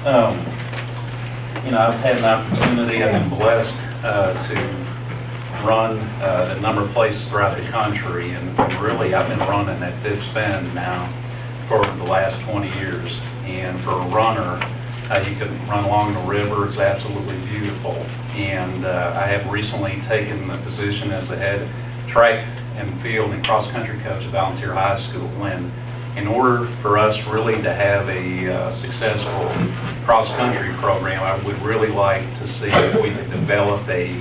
You know, I've had an opportunity, I've been blessed to run a number of places throughout the country, and really I've been running at Phipps Bend now for the last 20 years. And for a runner, you can run along the river. It's absolutely beautiful. And I have recently taken the position as the head track and field and cross-country coach at Volunteer High School. And in order for us really to have a successful cross-country program, I would really like to see if we could develop a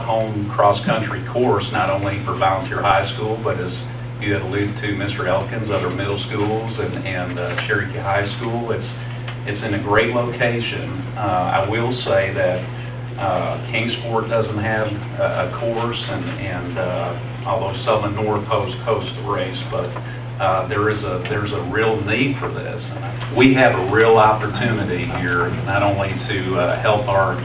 home cross-country course, not only for Volunteer High School, but as you had alluded to, Mr. Elkins, other middle schools, and Cherokee High School. It's in a great location. I will say that Kingsport doesn't have a course, and although Southern North hosts the race, but there's a real need for this. We have a real opportunity here, not only to help our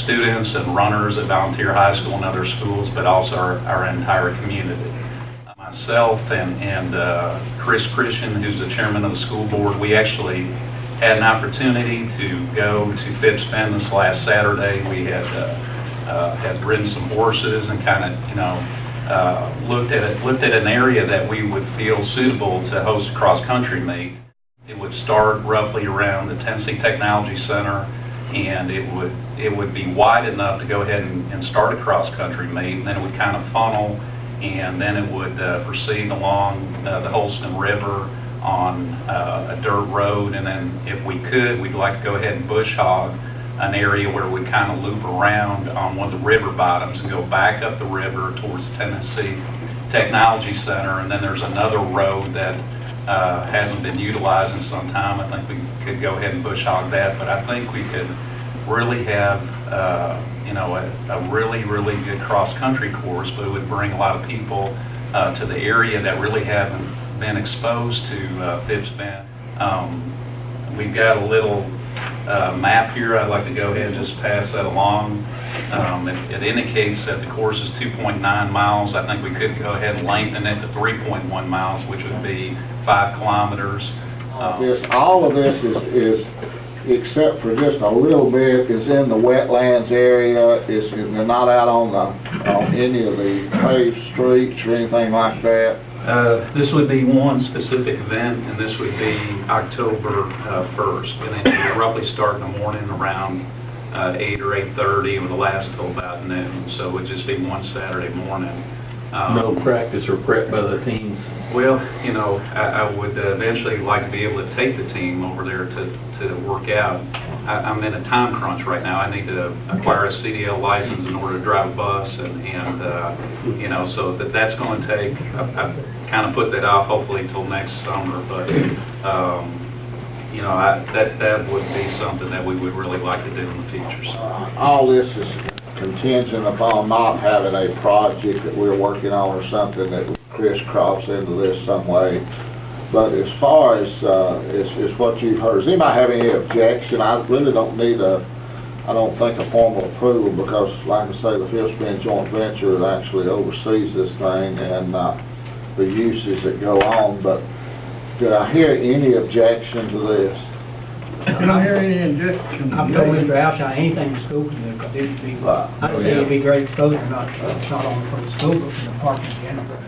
students and runners at Volunteer High School and other schools, but also our entire community. Myself and Chris Christian, who's the chairman of the school board, we actually had an opportunity to go to Phipps Bend this last Saturday. We had ridden some horses and kind of, you know, looked at an area that we would feel suitable to host a cross-country meet. It would start roughly around the Tennessee Technology Center, and it would be wide enough to go ahead and start a cross-country meet, and then it would kind of funnel, and then it would proceed along the Holston River on a dirt road, and then if we could, we'd like to go ahead and bush hog an area where we kind of loop around on one of the river bottoms and go back up the river towards the Tennessee Technology Center. And then there's another road that hasn't been utilized in some time. I think we could go ahead and bush hog that, but I think we could really have you know, a really good cross-country course, but it would bring a lot of people to the area that really haven't been exposed to Phipps Bend. We've got a little map here. I'd like to go ahead and just pass that along. It indicates that the course is 2.9 miles. I think we could go ahead and lengthen it to 3.1 miles, which would be 5 kilometers. All of this is except for just a little bit, is in the wetlands area. They're not out on any of the paved streets or anything like that. This would be one specific event, and this would be October 1st, and it would roughly start in the morning around 8 or 8:30, and would last till about noon. So it would just be one Saturday morning. No practice or prep by the teams? Well, you know, I would eventually like to be able to take the team over there to work out. I'm in a time crunch right now. I need to acquire a CDL license in order to drive a bus, and you know, so that's going to take. I've kind of put that off, hopefully till next summer. But you know, that would be something that we would really like to do in the future. So. All this is contingent upon not having a project that we're working on or something that would crisscross into this some way. But as far as what you've heard, does anybody have any objection? I really don't need I don't think a formal approval, because like I say, the Phipps Bend joint venture actually oversees this thing and the uses that go on. But did I hear any objection to this? Can I hear any objection? I've told Mr. Ailshie anything the school can do, because it'd be, I'd say it'd be great exposure, not only for the school, but for the park in general.